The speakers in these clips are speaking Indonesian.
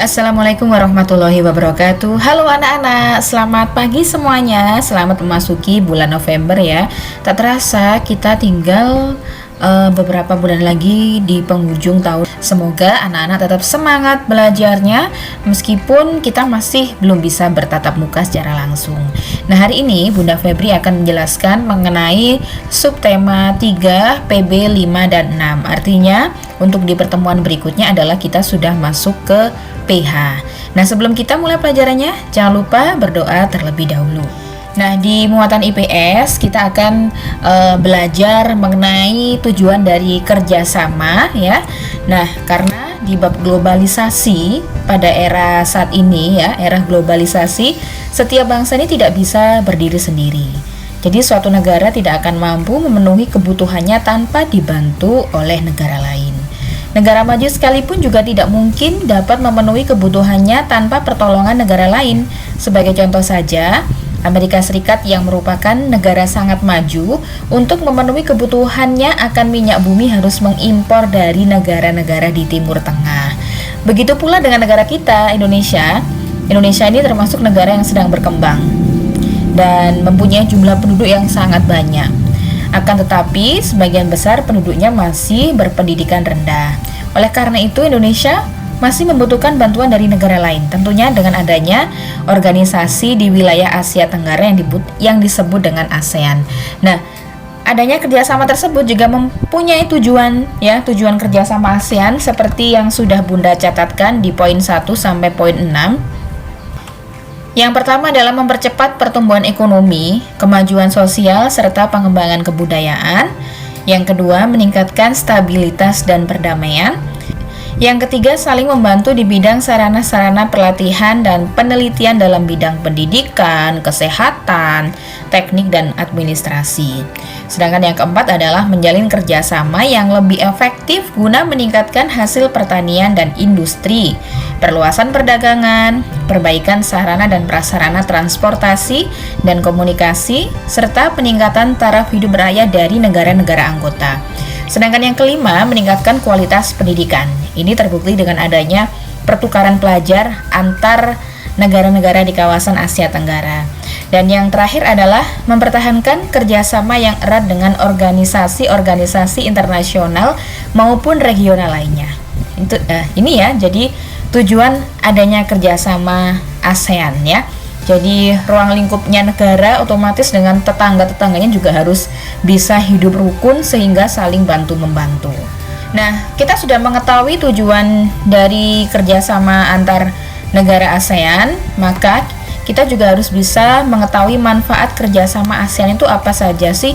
Assalamualaikum warahmatullahi wabarakatuh. Halo anak-anak, selamat pagi semuanya. Selamat memasuki bulan November ya. Tak terasa kita tinggal beberapa bulan lagi di penghujung tahun. Semoga anak-anak tetap semangat belajarnya meskipun kita masih belum bisa bertatap muka secara langsung. Nah, hari ini Bunda Febri akan menjelaskan mengenai subtema 3, PB 5 dan 6. Artinya untuk di pertemuan berikutnya adalah kita sudah masuk ke PH. Nah, sebelum kita mulai pelajarannya, jangan lupa berdoa terlebih dahulu. Nah, di muatan IPS kita akan belajar mengenai tujuan dari kerjasama ya. Nah, karena di bab globalisasi pada era saat ini ya, era globalisasi, setiap bangsa ini tidak bisa berdiri sendiri. Jadi suatu negara tidak akan mampu memenuhi kebutuhannya tanpa dibantu oleh negara lain. Negara maju sekalipun juga tidak mungkin dapat memenuhi kebutuhannya tanpa pertolongan negara lain. Sebagai contoh saja, Amerika Serikat yang merupakan negara sangat maju untuk memenuhi kebutuhannya akan minyak bumi harus mengimpor dari negara-negara di Timur Tengah. Begitu pula dengan negara kita, Indonesia. Indonesia ini termasuk negara yang sedang berkembang dan mempunyai jumlah penduduk yang sangat banyak. Akan tetapi, sebagian besar penduduknya masih berpendidikan rendah. Oleh karena itu, Indonesia masih membutuhkan bantuan dari negara lain, tentunya dengan adanya organisasi di wilayah Asia Tenggara yang disebut dengan ASEAN. Nah, adanya kerjasama tersebut juga mempunyai tujuan kerjasama ASEAN seperti yang sudah Bunda catatkan di poin 1 sampai poin 6. Yang pertama adalah mempercepat pertumbuhan ekonomi, kemajuan sosial, serta pengembangan kebudayaan. Yang kedua, meningkatkan stabilitas dan perdamaian. Yang ketiga, saling membantu di bidang sarana-sarana pelatihan dan penelitian dalam bidang pendidikan, kesehatan, teknik, dan administrasi. Sedangkan yang keempat adalah menjalin kerjasama yang lebih efektif guna meningkatkan hasil pertanian dan industri, perluasan perdagangan, perbaikan sarana dan prasarana transportasi dan komunikasi, serta peningkatan taraf hidup rakyat dari negara-negara anggota. Sedangkan yang kelima, meningkatkan kualitas pendidikan. Ini terbukti dengan adanya pertukaran pelajar antar negara-negara di kawasan Asia Tenggara. Dan yang terakhir adalah mempertahankan kerjasama yang erat dengan organisasi-organisasi internasional maupun regional lainnya. Ini ya, jadi tujuan adanya kerjasama ASEAN ya. Jadi ruang lingkupnya negara otomatis dengan tetangga-tetangganya juga harus bisa hidup rukun sehingga saling bantu-membantu. Nah, kita sudah mengetahui tujuan dari kerjasama antar negara ASEAN, maka kita juga harus bisa mengetahui manfaat kerjasama ASEAN itu apa saja sih.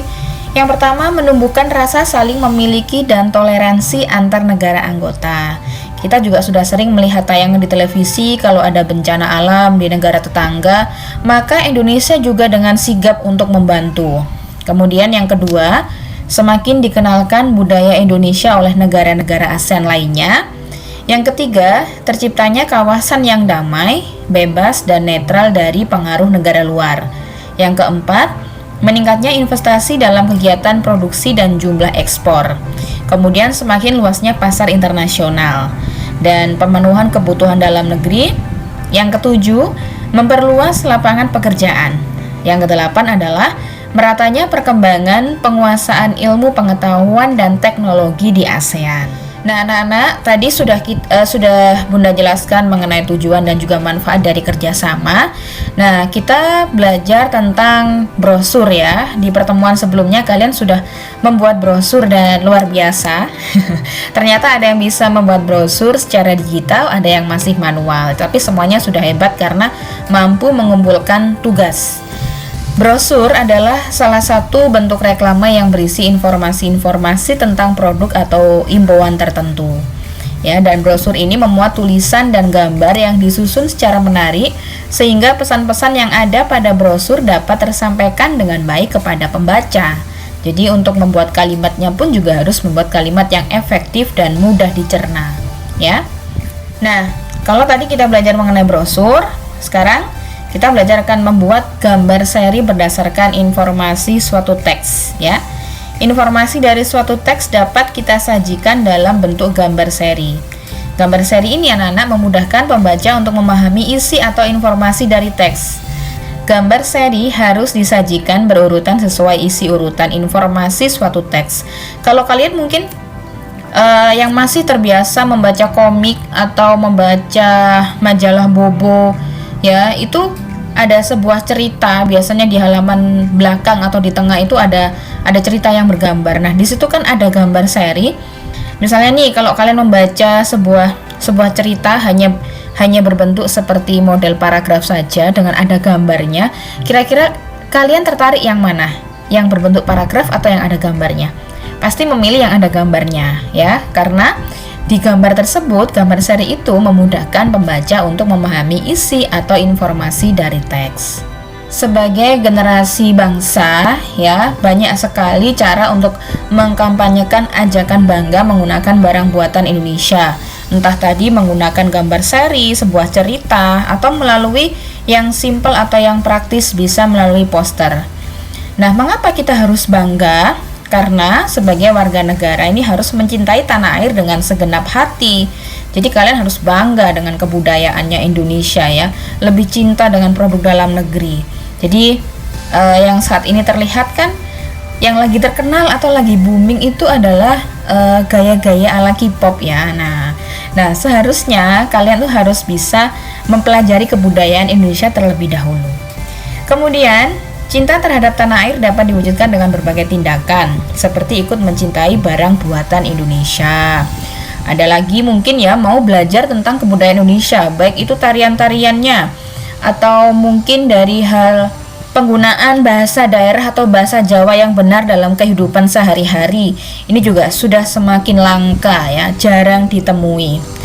Yang pertama, menumbuhkan rasa saling memiliki dan toleransi antar negara anggota. Kita juga sudah sering melihat tayangan di televisi kalau ada bencana alam di negara tetangga, maka Indonesia juga dengan sigap untuk membantu. Kemudian yang kedua, semakin dikenalkan budaya Indonesia oleh negara-negara ASEAN lainnya. Yang ketiga, terciptanya kawasan yang damai, bebas, dan netral dari pengaruh negara luar. Yang keempat, meningkatnya investasi dalam kegiatan produksi dan jumlah ekspor. Kemudian semakin luasnya pasar internasional dan pemenuhan kebutuhan dalam negeri. Yang ketujuh, memperluas lapangan pekerjaan. Yang kedelapan adalah meratanya perkembangan penguasaan ilmu pengetahuan dan teknologi di ASEAN. Nah, anak-anak, tadi sudah Bunda jelaskan mengenai tujuan dan juga manfaat dari kerjasama. Nah, kita belajar tentang brosur ya. Di pertemuan sebelumnya kalian sudah membuat brosur dan luar biasa. Ternyata ada yang bisa membuat brosur secara digital, ada yang masih manual. Tapi semuanya sudah hebat karena mampu mengumpulkan tugas. Brosur adalah salah satu bentuk reklame yang berisi informasi-informasi tentang produk atau imbauan tertentu. Ya, dan brosur ini memuat tulisan dan gambar yang disusun secara menarik sehingga pesan-pesan yang ada pada brosur dapat tersampaikan dengan baik kepada pembaca. Jadi untuk membuat kalimatnya pun juga harus membuat kalimat yang efektif dan mudah dicerna, ya. Nah, kalau tadi kita belajar mengenai brosur, sekarang kita belajar akan membuat gambar seri berdasarkan informasi suatu teks ya. Informasi dari suatu teks dapat kita sajikan dalam bentuk gambar seri. Gambar seri ini anak-anak memudahkan pembaca untuk memahami isi atau informasi dari teks. Gambar seri harus disajikan berurutan sesuai isi urutan informasi suatu teks. Kalau kalian mungkin yang masih terbiasa membaca komik atau membaca majalah Bobo, ya, itu ada sebuah cerita, biasanya di halaman belakang atau di tengah itu ada cerita yang bergambar. Nah, di situ kan ada gambar seri. Misalnya nih, kalau kalian membaca sebuah cerita hanya berbentuk seperti model paragraf saja dengan ada gambarnya, kira-kira kalian tertarik yang mana? Yang berbentuk paragraf atau yang ada gambarnya? Pasti memilih yang ada gambarnya, ya, karena di gambar tersebut, gambar seri itu memudahkan pembaca untuk memahami isi atau informasi dari teks. Sebagai generasi bangsa, ya, banyak sekali cara untuk mengkampanyekan ajakan bangga menggunakan barang buatan Indonesia. Entah tadi menggunakan gambar seri, sebuah cerita, atau melalui yang simple atau yang praktis bisa melalui poster. Nah, mengapa kita harus bangga? Karena sebagai warga negara ini harus mencintai tanah air dengan segenap hati. Jadi kalian harus bangga dengan kebudayaannya Indonesia, ya, lebih cinta dengan produk dalam negeri. Jadi yang saat ini terlihat kan, yang lagi terkenal atau lagi booming itu adalah gaya-gaya ala K-pop, ya. Nah, seharusnya kalian tuh harus bisa mempelajari kebudayaan Indonesia terlebih dahulu. Kemudian, cinta terhadap tanah air dapat diwujudkan dengan berbagai tindakan, seperti ikut mencintai barang buatan Indonesia. Ada lagi mungkin, ya, mau belajar tentang kebudayaan Indonesia, baik itu tarian-tariannya, atau mungkin dari hal penggunaan bahasa daerah atau bahasa Jawa yang benar dalam kehidupan sehari-hari. Ini juga sudah semakin langka, ya, jarang ditemui.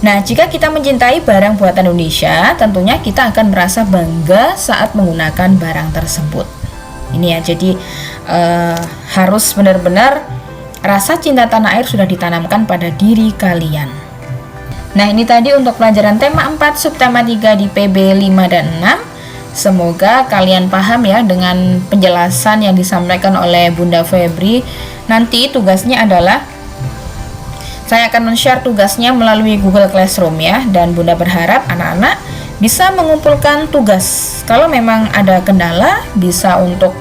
Nah, jika kita mencintai barang buatan Indonesia, tentunya kita akan merasa bangga saat menggunakan barang tersebut. Ini, ya, jadi harus benar-benar rasa cinta tanah air sudah ditanamkan pada diri kalian. Nah, ini tadi untuk pelajaran tema 4, subtema 3 di PB 5 dan 6. Semoga kalian paham, ya, dengan penjelasan yang disampaikan oleh Bunda Febri. Nanti tugasnya adalah saya akan men-share tugasnya melalui Google Classroom, ya, dan Bunda berharap anak-anak bisa mengumpulkan tugas. Kalau memang ada kendala, bisa untuk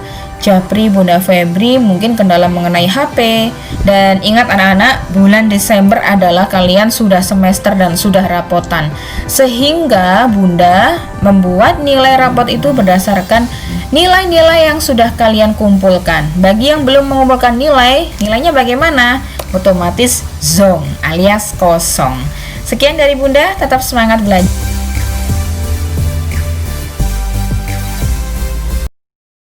japri Bunda Febri, mungkin kendala mengenai HP. Dan ingat anak-anak, bulan Desember adalah kalian sudah semester dan sudah rapotan. Sehingga Bunda membuat nilai rapot itu berdasarkan nilai-nilai yang sudah kalian kumpulkan. Bagi yang belum mengumpulkan nilainya bagaimana? Otomatis zong alias kosong. Sekian dari Bunda, tetap semangat belajar.